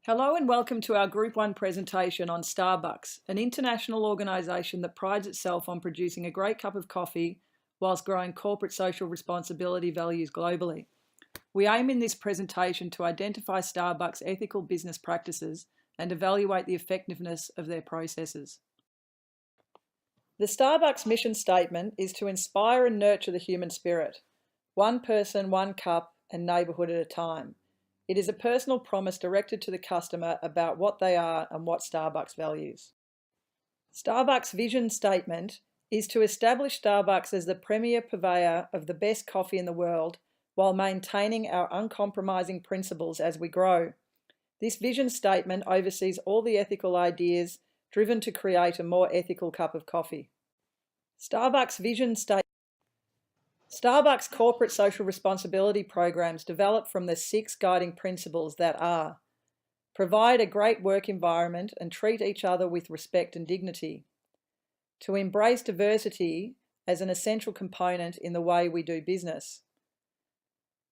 Hello and welcome to our Group 1 presentation on Starbucks, an international organisation that prides itself on producing a great cup of coffee whilst growing corporate social responsibility values globally. We aim in this presentation to identify Starbucks' ethical business practices and evaluate the effectiveness of their processes. The Starbucks mission statement is to inspire and nurture the human spirit, one person, one cup, and neighbourhood at a time. It is a personal promise directed to the customer about what they are and what Starbucks values. Starbucks' vision statement is to establish Starbucks as the premier purveyor of the best coffee in the world while maintaining our uncompromising principles as we grow. This vision statement oversees all the ethical ideas driven to create a more ethical cup of coffee. Starbucks corporate social responsibility programs develop from the 6 guiding principles that are: provide a great work environment and treat each other with respect and dignity, to embrace diversity as an essential component in the way we do business,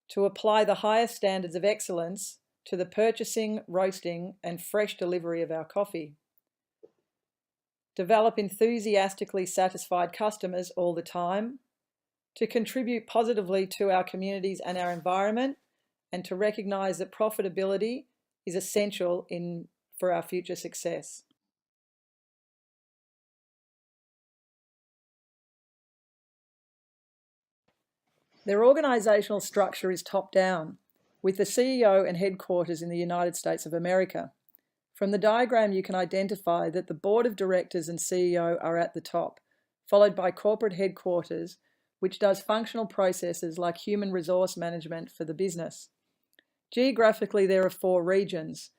to apply the highest standards of excellence to the purchasing, roasting, and fresh delivery of our coffee, develop enthusiastically satisfied customers all the time, to contribute positively to our communities and our environment, and to recognise that profitability is essential for our future success. Their organisational structure is top-down, with the CEO and headquarters in the United States of America. From the diagram, you can identify that the board of directors and CEO are at the top, followed by corporate headquarters, which does functional processes like human resource management for the business. Geographically, there are 4 regions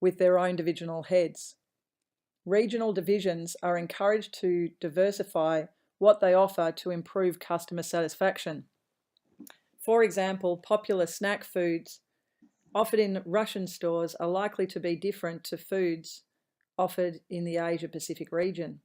with their own divisional heads. Regional divisions are encouraged to diversify what they offer to improve customer satisfaction. For example, popular snack foods offered in Russian stores are likely to be different to foods offered in the Asia-Pacific region.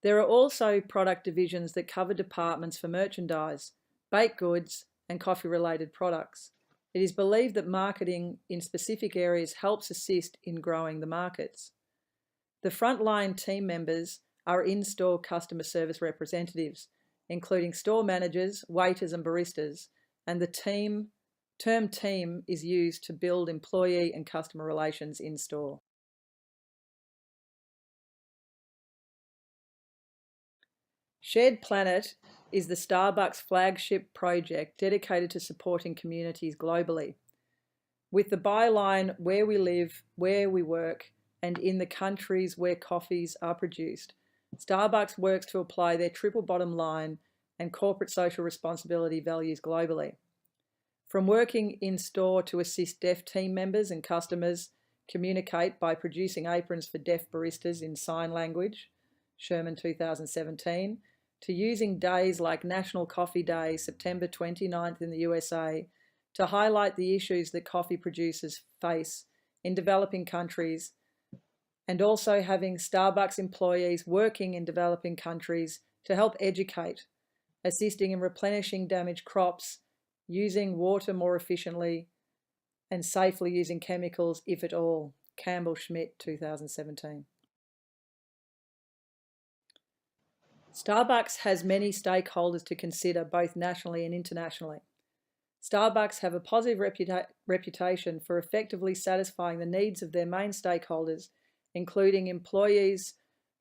There are also product divisions that cover departments for merchandise, baked goods, and coffee-related products. It is believed that marketing in specific areas helps assist in growing the markets. The frontline team members are in-store customer service representatives, including store managers, waiters, and baristas, and the term team is used to build employee and customer relations in-store. Shared Planet is the Starbucks flagship project dedicated to supporting communities globally. With the byline "where we live, where we work, and in the countries where coffees are produced," Starbucks works to apply their triple bottom line and corporate social responsibility values globally. From working in store to assist deaf team members and customers communicate by producing aprons for deaf baristas in sign language, Sherman 2017, to using days like National Coffee Day, September 29th in the USA, to highlight the issues that coffee producers face in developing countries, and also having Starbucks employees working in developing countries to help educate, assisting in replenishing damaged crops, using water more efficiently, and safely using chemicals, if at all. Campbell-Schmidt, 2017. Starbucks has many stakeholders to consider, both nationally and internationally. Starbucks have a positive reputation for effectively satisfying the needs of their main stakeholders, including employees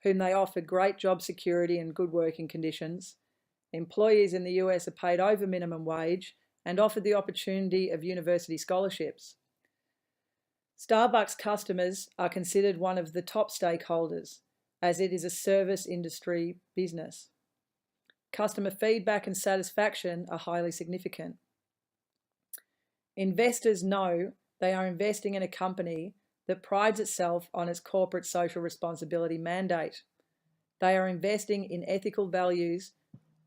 whom they offer great job security and good working conditions. Employees in the US are paid over minimum wage and offered the opportunity of university scholarships. Starbucks customers are considered one of the top stakeholders, as it is a service industry business. Customer feedback and satisfaction are highly significant. Investors know they are investing in a company that prides itself on its corporate social responsibility mandate. They are investing in ethical values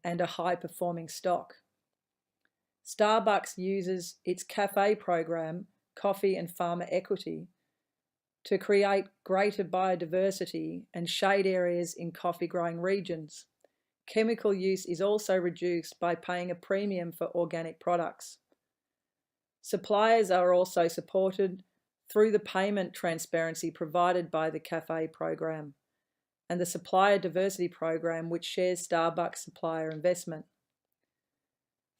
and a high-performing stock. Starbucks uses its cafe program, Coffee and Farmer Equity, to create greater biodiversity and shade areas in coffee-growing regions. Chemical use is also reduced by paying a premium for organic products. Suppliers are also supported through the payment transparency provided by the CAFE program and the Supplier Diversity Program, which shares Starbucks supplier investment.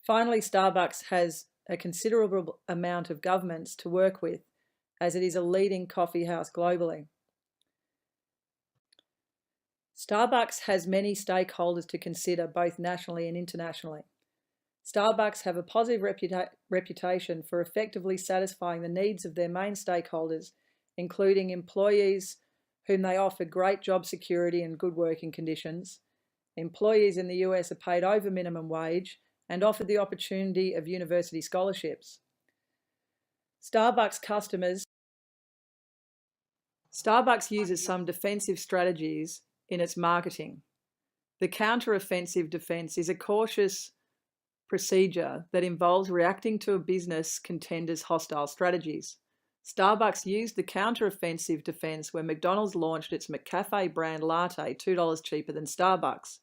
Finally, Starbucks has a considerable amount of governments to work with, as it is a leading coffee house globally. Starbucks has many stakeholders to consider, both nationally and internationally. Starbucks have a positive reputation for effectively satisfying the needs of their main stakeholders, including employees whom they offer great job security and good working conditions. Employees in the US are paid over minimum wage and offered the opportunity of university scholarships. Starbucks uses some defensive strategies in its marketing. The counter-offensive defense is a cautious procedure that involves reacting to a business contender's hostile strategies. Starbucks used the counter-offensive defense when McDonald's launched its McCafe brand latte $2 cheaper than Starbucks.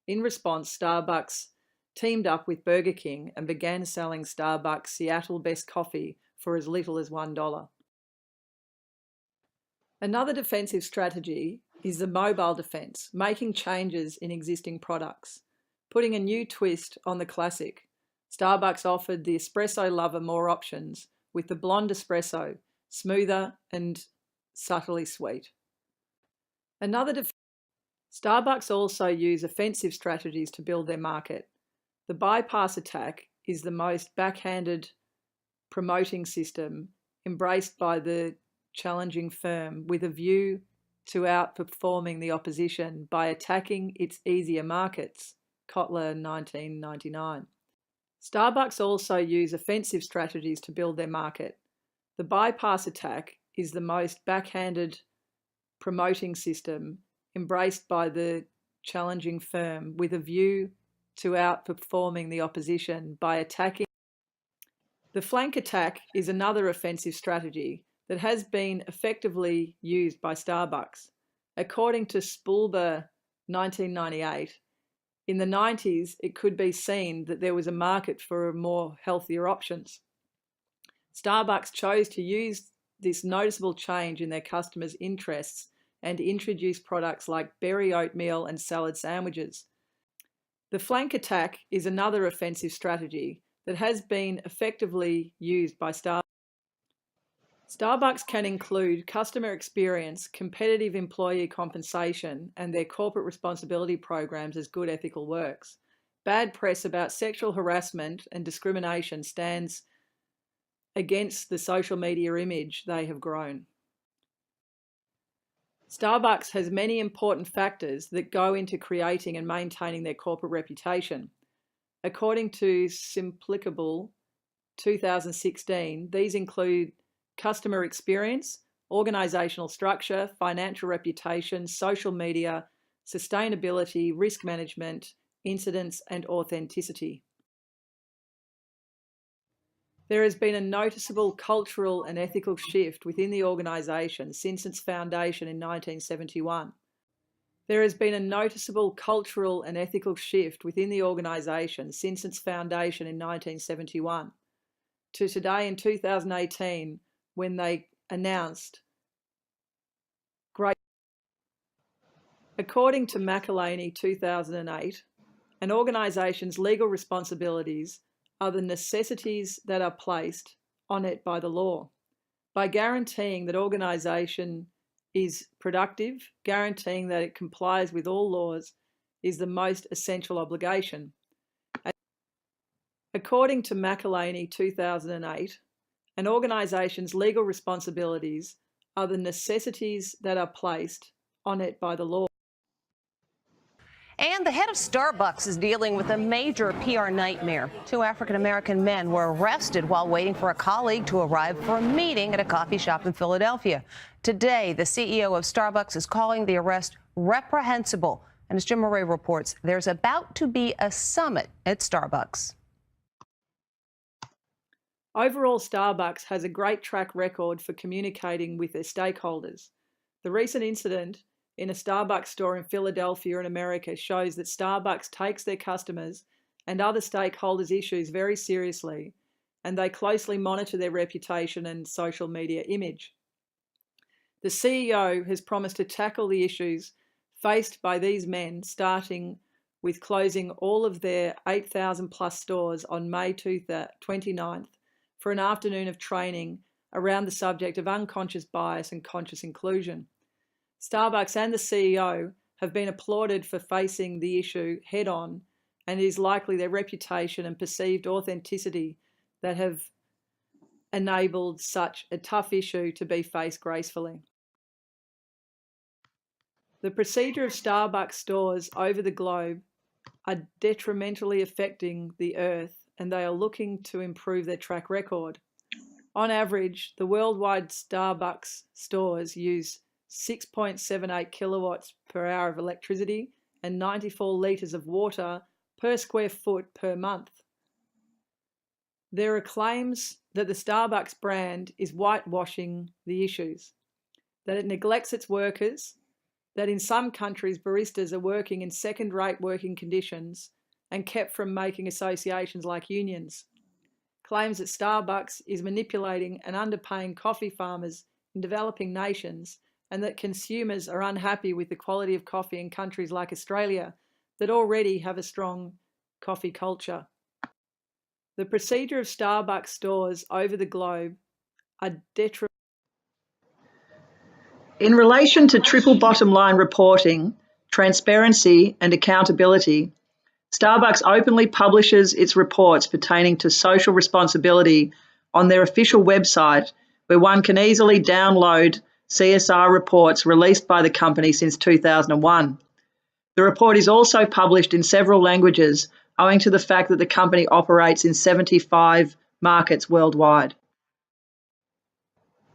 In response, Starbucks teamed up with Burger King and began selling Starbucks Seattle Best Coffee for as little as $1. Another defensive strategy is the mobile defense, making changes in existing products, putting a new twist on the classic. Starbucks offered the espresso lover more options with the blonde espresso, smoother and subtly sweet. Starbucks also use offensive strategies to build their market. The bypass attack is the most backhanded promoting system embraced by the challenging firm with a view to outperforming the opposition by attacking its easier markets. Kotler, 1999. Starbucks also use offensive strategies to build their market. The bypass attack is the most backhanded promoting system embraced by the challenging firm with a view to outperforming the opposition by attacking. The flank attack is another offensive strategy that has been effectively used by Starbucks. According to Spulber, 1998, in the 90s, it could be seen that there was a market for more healthier options. Starbucks chose to use this noticeable change in their customers' interests and introduce products like berry oatmeal and salad sandwiches. The flank attack is another offensive strategy that has been effectively used by Starbucks. Starbucks can include customer experience, competitive employee compensation, and their corporate responsibility programs as good ethical works. Bad press about sexual harassment and discrimination stands against the social media image they have grown. Starbucks has many important factors that go into creating and maintaining their corporate reputation. According to Simplicable 2016, these include customer experience, organizational structure, financial reputation, social media, sustainability, risk management, incidents, and authenticity. There has been a noticeable cultural and ethical shift within the organization since its foundation in 1971. There has been a noticeable cultural and ethical shift within the organization since its foundation in 1971 to today in 2018, when they announced great. According to McElhaney 2008, an organization's legal responsibilities are the necessities that are placed on it by the law. By guaranteeing that organization is productive, guaranteeing that it complies with all laws is the most essential obligation. According to McElhaney 2008, an organization's legal responsibilities are the necessities that are placed on it by the law. And the head of Starbucks is dealing with a major PR nightmare. 2 African-American men were arrested while waiting for a colleague to arrive for a meeting at a coffee shop in Philadelphia. Today, the CEO of Starbucks is calling the arrest reprehensible. And as Jim Murray reports, there's about to be a summit at Starbucks. Overall, Starbucks has a great track record for communicating with their stakeholders. The recent incident in a Starbucks store in Philadelphia in America shows that Starbucks takes their customers and other stakeholders' issues very seriously, and they closely monitor their reputation and social media image. The CEO has promised to tackle the issues faced by these men, starting with closing all of their 8,000 plus stores on May 29th for an afternoon of training around the subject of unconscious bias and conscious inclusion. Starbucks and the CEO have been applauded for facing the issue head on, and it is likely their reputation and perceived authenticity that have enabled such a tough issue to be faced gracefully. The procedure of Starbucks stores over the globe are detrimentally affecting the earth, and they are looking to improve their track record. On average, the worldwide Starbucks stores use 6.78 kilowatts per hour of electricity and 94 litres of water per square foot per month. There are claims that the Starbucks brand is whitewashing the issues, that it neglects its workers, that in some countries baristas are working in second-rate working conditions and kept from making associations like unions. Claims that Starbucks is manipulating and underpaying coffee farmers in developing nations, and that consumers are unhappy with the quality of coffee in countries like Australia that already have a strong coffee culture. The procedure of Starbucks stores over the globe are detrimental. In relation to triple bottom line reporting, transparency and accountability, Starbucks openly publishes its reports pertaining to social responsibility on their official website, where one can easily download CSR reports released by the company since 2001. The report is also published in several languages, owing to the fact that the company operates in 75 markets worldwide.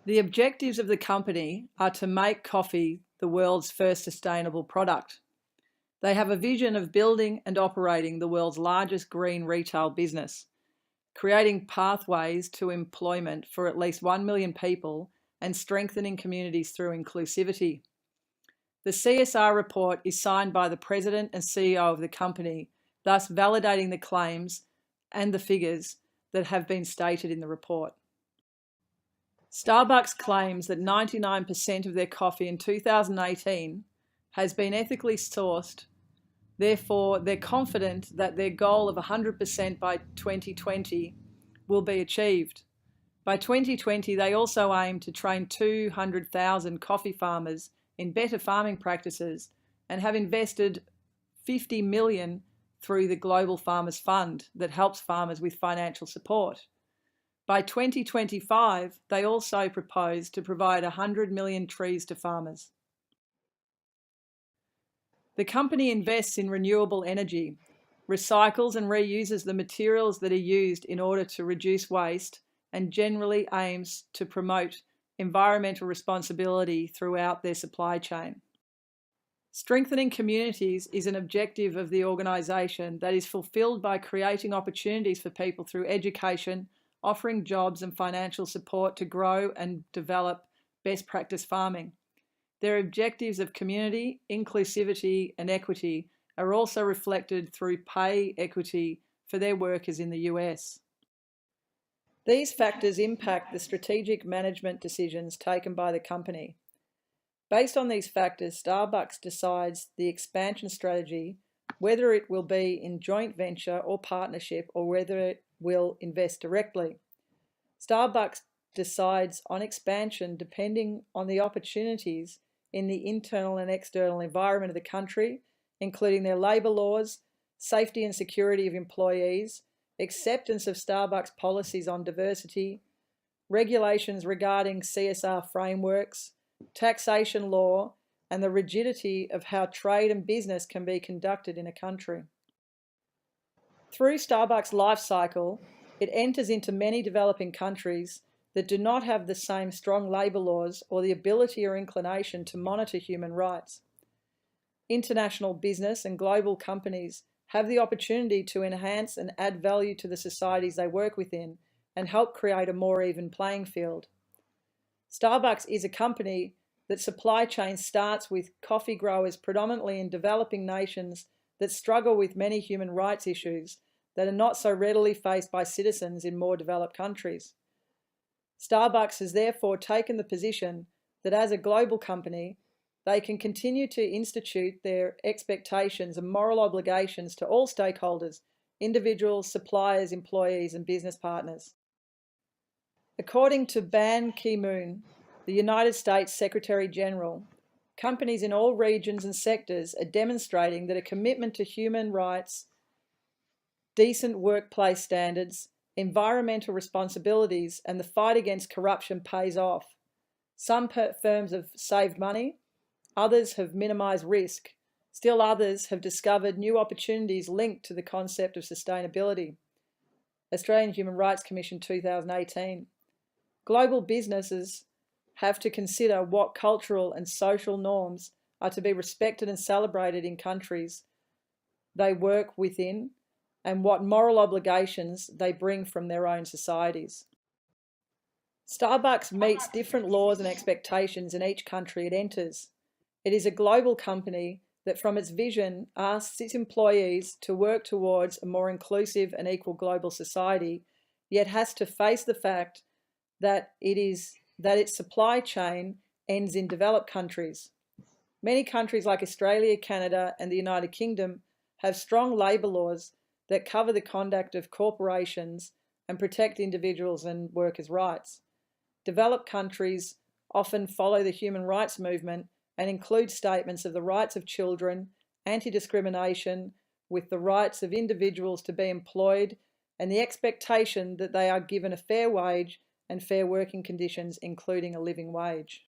The objectives of the company are to make coffee the world's first sustainable product. They have a vision of building and operating the world's largest green retail business, creating pathways to employment for at least 1 million people and strengthening communities through inclusivity. The CSR report is signed by the president and CEO of the company, thus validating the claims and the figures that have been stated in the report. Starbucks claims that 99% of their coffee in 2018 has been ethically sourced. Therefore, they're confident that their goal of 100% by 2020 will be achieved. By 2020, they also aim to train 200,000 coffee farmers in better farming practices and have invested $50 million through the Global Farmers Fund that helps farmers with financial support. By 2025, they also propose to provide 100 million trees to farmers. The company invests in renewable energy, recycles and reuses the materials that are used in order to reduce waste, and generally aims to promote environmental responsibility throughout their supply chain. Strengthening communities is an objective of the organisation that is fulfilled by creating opportunities for people through education, offering jobs and financial support to grow and develop best practice farming. Their objectives of community, inclusivity and equity are also reflected through pay equity for their workers in the US. These factors impact the strategic management decisions taken by the company. Based on these factors, Starbucks decides the expansion strategy, whether it will be in joint venture or partnership, or whether it will invest directly. Starbucks decides on expansion depending on the opportunities in the internal and external environment of the country, including their labour laws, safety and security of employees, acceptance of Starbucks policies on diversity, regulations regarding CSR frameworks, taxation law, and the rigidity of how trade and business can be conducted in a country. Through Starbucks' life cycle, it enters into many developing countries that do not have the same strong labour laws or the ability or inclination to monitor human rights. International business and global companies have the opportunity to enhance and add value to the societies they work within and help create a more even playing field. Starbucks is a company that supply chain starts with coffee growers predominantly in developing nations that struggle with many human rights issues that are not so readily faced by citizens in more developed countries. Starbucks has therefore taken the position that as a global company, they can continue to institute their expectations and moral obligations to all stakeholders, individuals, suppliers, employees, and business partners. According to Ban Ki-moon, the United States Secretary General, companies in all regions and sectors are demonstrating that a commitment to human rights, decent workplace standards, environmental responsibilities, and the fight against corruption pays off. Some firms have saved money, others have minimized risk. Still others have discovered new opportunities linked to the concept of sustainability. Australian Human Rights Commission 2018. Global businesses have to consider what cultural and social norms are to be respected and celebrated in countries they work within and what moral obligations they bring from their own societies. Starbucks meets different laws and expectations in each country it enters. It is a global company that from its vision asks its employees to work towards a more inclusive and equal global society, yet has to face the fact that its supply chain ends in developed countries. Many countries like Australia, Canada, and the United Kingdom have strong labour laws that cover the conduct of corporations and protect individuals and workers' rights. Developed countries often follow the human rights movement and include statements of the rights of children, anti-discrimination, with the rights of individuals to be employed, and the expectation that they are given a fair wage and fair working conditions, including a living wage.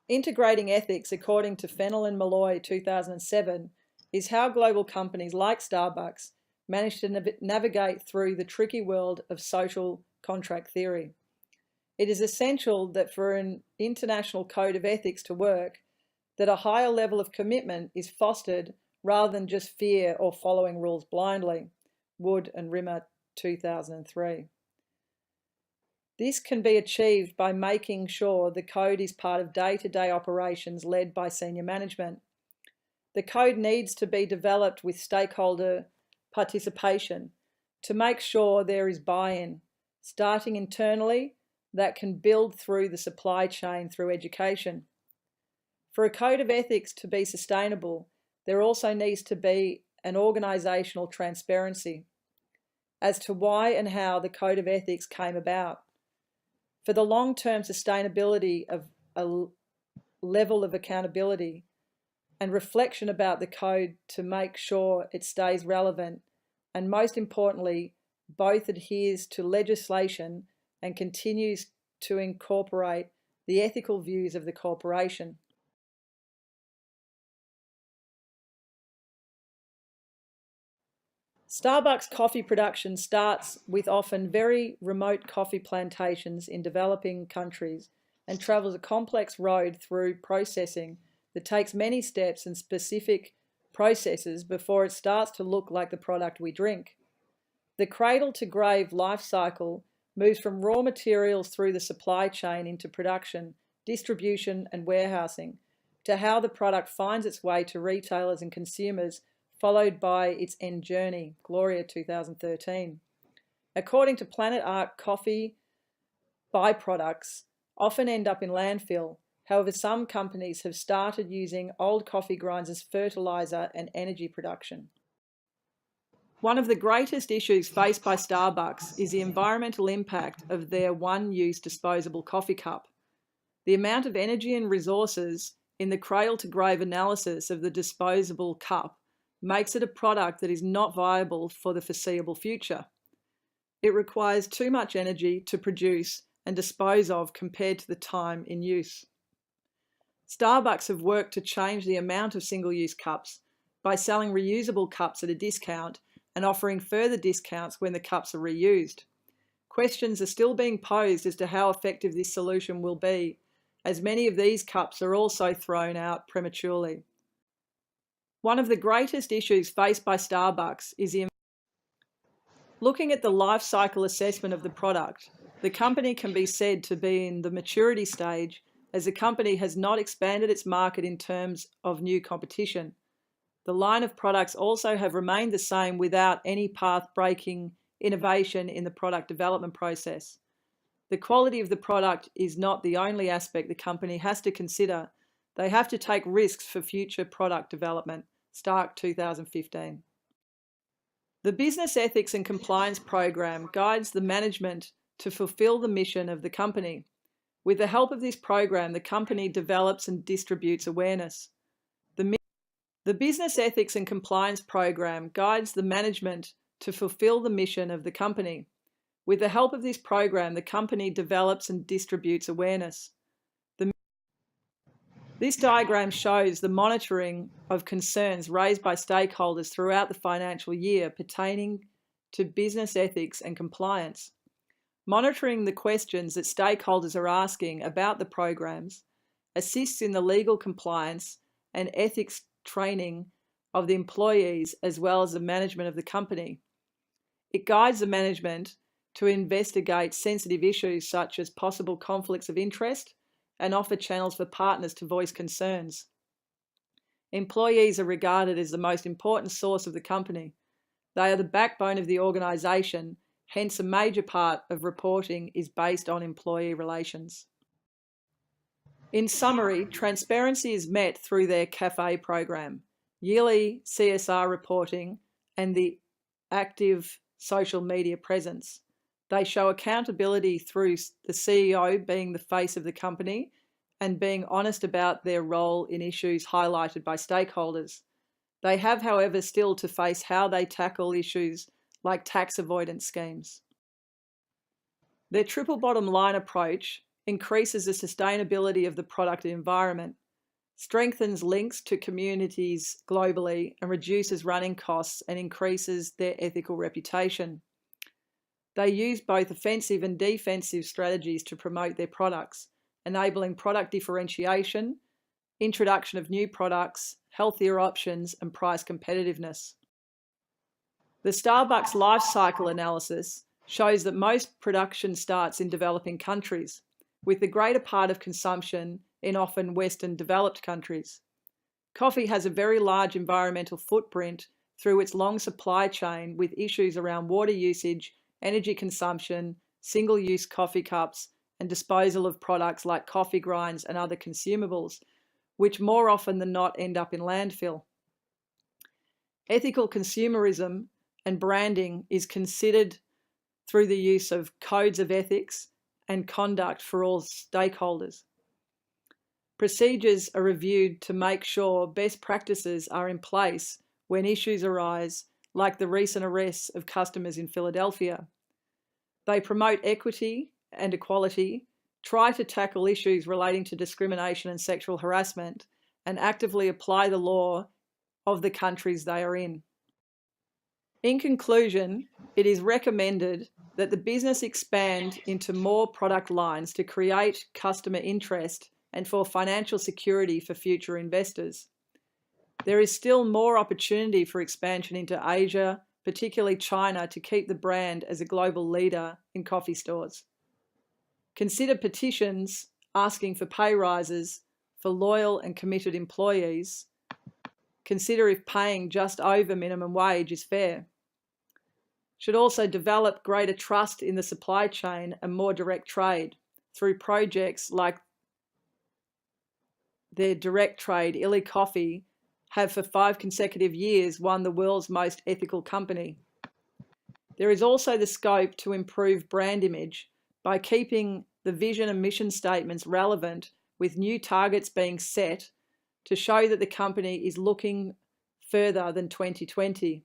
Integrating ethics, according to Fennell and Malloy 2007, is how global companies like Starbucks manage to navigate through the tricky world of social contract theory. It is essential that for an international code of ethics to work, that a higher level of commitment is fostered rather than just fear or following rules blindly. Wood and Rimmer 2003. This can be achieved by making sure the code is part of day-to-day operations led by senior management. The code needs to be developed with stakeholder participation to make sure there is buy-in, starting internally, that can build through the supply chain through education. For a code of ethics to be sustainable, there also needs to be an organisational transparency as to why and how the code of ethics came about. For the long-term sustainability of a level of accountability and reflection about the code to make sure it stays relevant and, most importantly, both adheres to legislation and continues to incorporate the ethical views of the corporation. Starbucks coffee production starts with often very remote coffee plantations in developing countries and travels a complex road through processing that takes many steps and specific processes before it starts to look like the product we drink. The cradle-to-grave life cycle moves from raw materials through the supply chain into production, distribution, and warehousing, to how the product finds its way to retailers and consumers, followed by its end journey. Gloria 2013. According to Planet Ark, coffee byproducts often end up in landfill. However, some companies have started using old coffee grinds as fertilizer and energy production. One of the greatest issues faced by Starbucks is the environmental impact of their one-use disposable coffee cup. The amount of energy and resources in the cradle-to-grave analysis of the disposable cup makes it a product that is not viable for the foreseeable future. It requires too much energy to produce and dispose of compared to the time in use. Starbucks have worked to change the amount of single-use cups by selling reusable cups at a discount and offering further discounts when the cups are reused. Questions are still being posed as to how effective this solution will be, as many of these cups are also thrown out prematurely. One of the greatest issues faced by Starbucks is looking at the life cycle assessment of the product. The company can be said to be in the maturity stage, as the company has not expanded its market in terms of new competition. The line of products also have remained the same without any path-breaking innovation in the product development process. The quality of the product is not the only aspect the company has to consider. They have to take risks for future product development. Stark, 2015. The Business Ethics and Compliance Program guides the management to fulfill the mission of the company. With the help of this program, the company develops and distributes awareness. The Business Ethics and Compliance Program guides the management to fulfill the mission of the company. With the help of this program, the company develops and distributes awareness. This diagram shows the monitoring of concerns raised by stakeholders throughout the financial year pertaining to business ethics and compliance. Monitoring the questions that stakeholders are asking about the programs assists in the legal compliance and ethics training of the employees as well as the management of the company. It guides the management to investigate sensitive issues such as possible conflicts of interest and offer channels for partners to voice concerns. Employees are regarded as the most important source of the company. They are the backbone of the organisation, hence a major part of reporting is based on employee relations. In summary, transparency is met through their CAFE program, yearly CSR reporting, and the active social media presence. They show accountability through the CEO being the face of the company and being honest about their role in issues highlighted by stakeholders. They have, however, still to face how they tackle issues like tax avoidance schemes. Their triple bottom line approach increases the sustainability of the product and environment, strengthens links to communities globally, and reduces running costs and increases their ethical reputation. They use both offensive and defensive strategies to promote their products, enabling product differentiation, introduction of new products, healthier options, and price competitiveness. The Starbucks life cycle analysis shows that most production starts in developing countries, with the greater part of consumption in often Western developed countries. Coffee has a very large environmental footprint through its long supply chain, with issues around water usage, energy consumption, single-use coffee cups, and disposal of products like coffee grinds and other consumables, which more often than not end up in landfill. Ethical consumerism and branding is considered through the use of codes of ethics and conduct for all stakeholders. Procedures are reviewed to make sure best practices are in place when issues arise, like the recent arrests of customers in Philadelphia. They promote equity and equality, try to tackle issues relating to discrimination and sexual harassment, and actively apply the law of the countries they are in. In conclusion, it is recommended that the business expand into more product lines to create customer interest and for financial security for future investors. There is still more opportunity for expansion into Asia, particularly China, to keep the brand as a global leader in coffee stores. Consider petitions asking for pay rises for loyal and committed employees. Consider if paying just over minimum wage is fair. Should also develop greater trust in the supply chain and more direct trade through projects like their direct trade, Illy Coffee, have for 5 consecutive years won the world's most ethical company. There is also the scope to improve brand image by keeping the vision and mission statements relevant, with new targets being set to show that the company is looking further than 2020.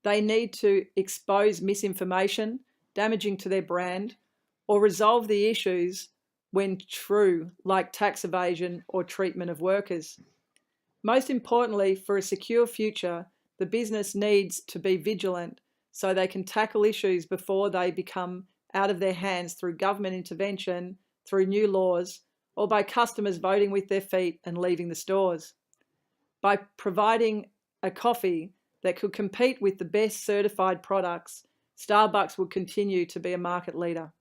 They need to expose misinformation damaging to their brand or resolve the issues when true, like tax evasion or treatment of workers. Most importantly, for a secure future, the business needs to be vigilant so they can tackle issues before they become out of their hands through government intervention, through new laws, or by customers voting with their feet and leaving the stores. By providing a coffee that could compete with the best certified products, Starbucks will continue to be a market leader.